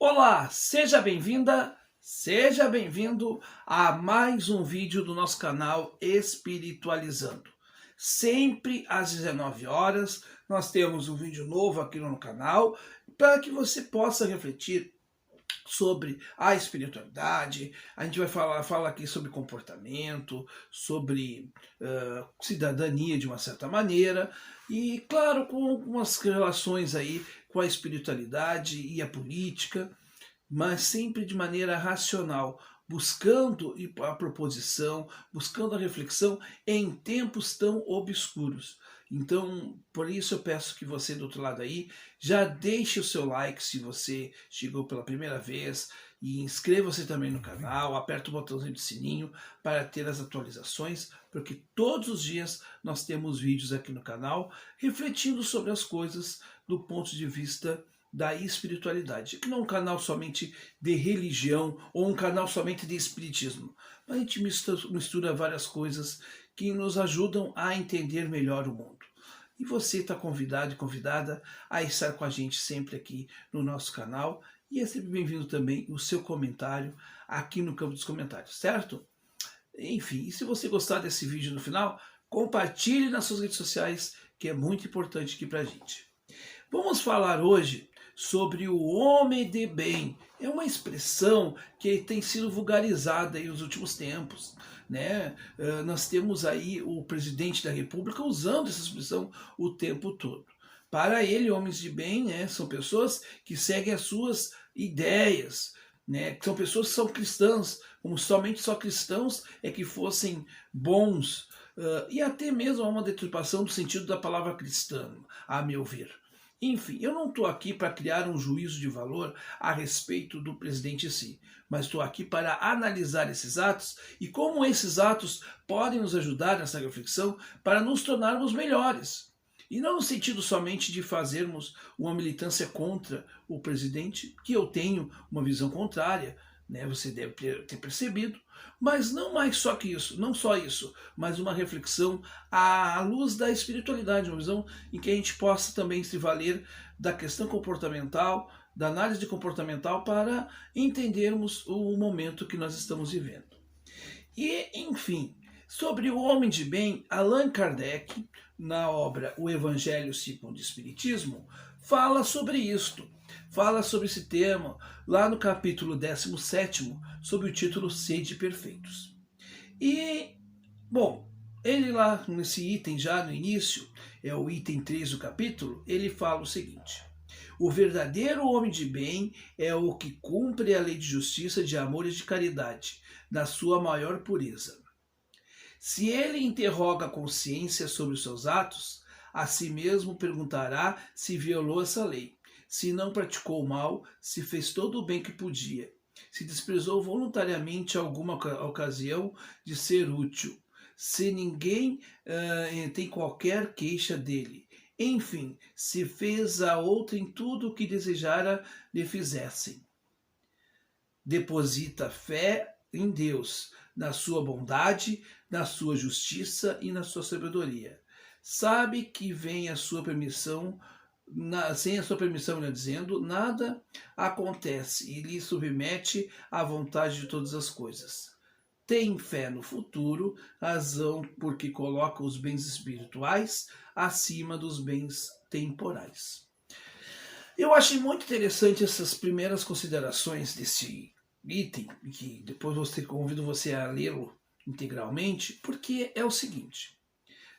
Olá, seja bem-vinda, seja bem-vindo a mais um vídeo do nosso canal Espiritualizando. Sempre às 19 horas nós temos um vídeo novo aqui no canal para que você possa refletir sobre a espiritualidade. A gente vai falar aqui sobre comportamento, sobre cidadania de uma certa maneira e, claro, com algumas relações aí com a espiritualidade e a política, mas sempre de maneira racional, buscando a proposição, buscando a reflexão em tempos tão obscuros. Então, por isso eu peço que você do outro lado aí, já deixe o seu like se você chegou pela primeira vez e inscreva-se também no canal, aperta o botãozinho de sininho para ter as atualizações, porque todos os dias nós temos vídeos aqui no canal refletindo sobre as coisas do ponto de vista da espiritualidade. Aqui não é um canal somente de religião ou um canal somente de espiritismo, mas a gente mistura várias coisas que nos ajudam a entender melhor o mundo. E você está convidado e convidada a estar com a gente sempre aqui no nosso canal, e é sempre bem-vindo também o seu comentário aqui no campo dos comentários, certo? Enfim, e se você gostar desse vídeo no final, compartilhe nas suas redes sociais, que é muito importante aqui pra gente. Vamos falar hoje sobre o homem de bem. É uma expressão que tem sido vulgarizada aí nos últimos tempos, né? Nós temos aí o presidente da República usando essa expressão o tempo todo. Para ele, homens de bem, né, são pessoas que seguem as suas ideias, né? São pessoas que são cristãs, como somente só cristãos é que fossem bons. E até mesmo há uma deturpação do sentido da palavra cristã, a meu ver. Enfim, eu não estou aqui para criar um juízo de valor a respeito do presidente em si, mas estou aqui para analisar esses atos e como esses atos podem nos ajudar nessa reflexão para nos tornarmos melhores. E não no sentido somente de fazermos uma militância contra o presidente, que eu tenho uma visão contrária, né? Você deve ter percebido, mas não mais só que isso, não só isso, mas uma reflexão à luz da espiritualidade, uma visão em que a gente possa também se valer da questão comportamental, da análise comportamental para entendermos o momento que nós estamos vivendo. E, enfim, sobre o homem de bem, Allan Kardec, na obra O Evangelho segundo o Espiritismo, fala sobre isto. Fala sobre esse tema lá no capítulo 17, sob o título Sede Perfeitos. E, bom, ele lá nesse item, já no início, é o item 3 do capítulo, ele fala o seguinte: o verdadeiro homem de bem é o que cumpre a lei de justiça, de amor e de caridade, na sua maior pureza. Se ele interroga a consciência sobre os seus atos, a si mesmo perguntará se violou essa lei, se não praticou o mal, se fez todo o bem que podia, se desprezou voluntariamente alguma ocasião de ser útil, se ninguém tem qualquer queixa dele, enfim, se fez a outrem tudo o que desejara lhe fizessem. Deposita fé em Deus, na sua bondade, na sua justiça e na sua sabedoria. Sabe que vem a sua permissão, sem a sua permissão, melhor dizendo, nada acontece e lhe submete à vontade de todas as coisas. Tem fé no futuro, razão porque coloca os bens espirituais acima dos bens temporais. Eu achei muito interessante essas primeiras considerações desse item, que depois convido você a lê-lo integralmente, porque é o seguinte: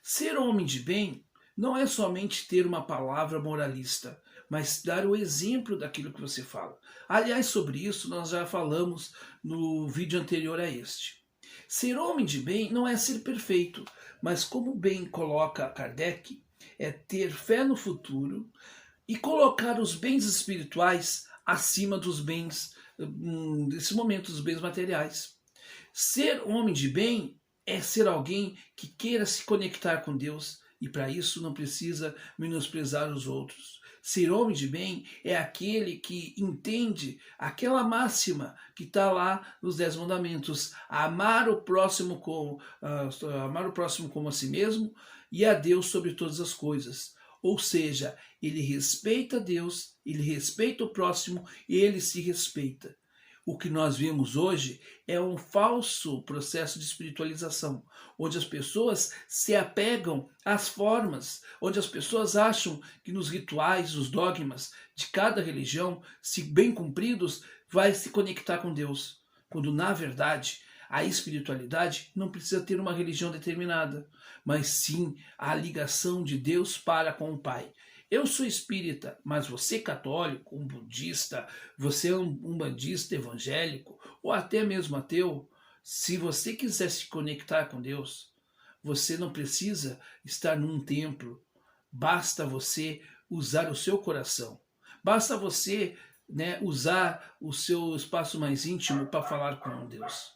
ser homem de bem não é somente ter uma palavra moralista, mas dar o exemplo daquilo que você fala. Aliás, sobre isso nós já falamos no vídeo anterior a este. Ser homem de bem não é ser perfeito, mas como bem coloca Kardec, é ter fé no futuro e colocar os bens espirituais acima dos bens, nesse momento, dos bens materiais. Ser homem de bem é ser alguém que queira se conectar com Deus e para isso não precisa menosprezar os outros. Ser homem de bem é aquele que entende aquela máxima que está lá nos 10 mandamentos: amar o próximo como a si mesmo e a Deus sobre todas as coisas. Ou seja, ele respeita Deus, ele respeita o próximo e ele se respeita. O que nós vemos hoje é um falso processo de espiritualização, onde as pessoas se apegam às formas, onde as pessoas acham que nos rituais, os dogmas de cada religião, se bem cumpridos, vai se conectar com Deus. Quando, na verdade, a espiritualidade não precisa ter uma religião determinada, mas sim a ligação de Deus para com o Pai. Eu sou espírita, mas você católico, um budista, você é um umbandista evangélico, ou até mesmo ateu, se você quiser se conectar com Deus, você não precisa estar num templo. Basta você usar o seu coração. Basta você, usar o seu espaço mais íntimo para falar com Deus.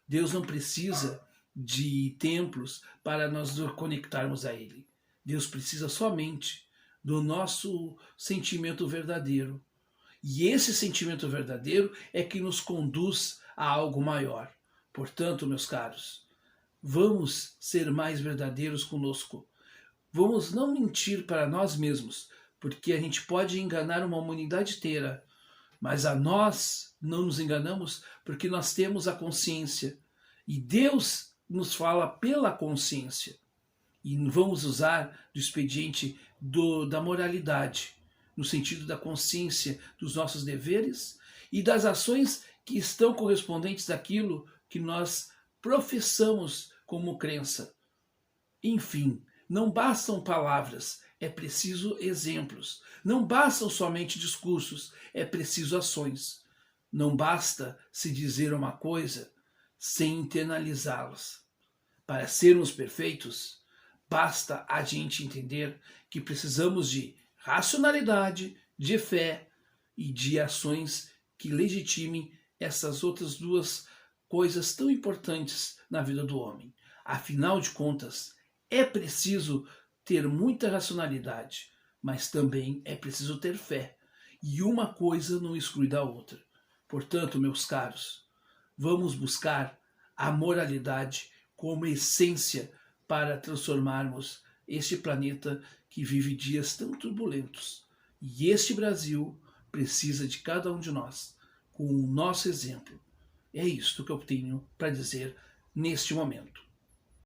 Deus não precisa de templos para nós nos conectarmos a Ele. Deus precisa somente do nosso sentimento verdadeiro. E esse sentimento verdadeiro é que nos conduz a algo maior. Portanto, meus caros, vamos ser mais verdadeiros conosco. Vamos não mentir para nós mesmos, porque a gente pode enganar uma humanidade inteira, mas a nós não nos enganamos porque nós temos a consciência. E Deus nos fala pela consciência. E vamos usar do expediente da moralidade, no sentido da consciência dos nossos deveres e das ações que estão correspondentes àquilo que nós professamos como crença. Enfim, não bastam palavras, é preciso exemplos. Não bastam somente discursos, é preciso ações. Não basta se dizer uma coisa sem internalizá-las. Para sermos perfeitos, basta a gente entender que precisamos de racionalidade, de fé e de ações que legitimem essas outras duas coisas tão importantes na vida do homem. Afinal de contas, é preciso ter muita racionalidade, mas também é preciso ter fé. E uma coisa não exclui da outra. Portanto, meus caros, vamos buscar a moralidade como essência para transformarmos este planeta que vive dias tão turbulentos. E este Brasil precisa de cada um de nós, com o nosso exemplo. É isto que eu tenho para dizer neste momento.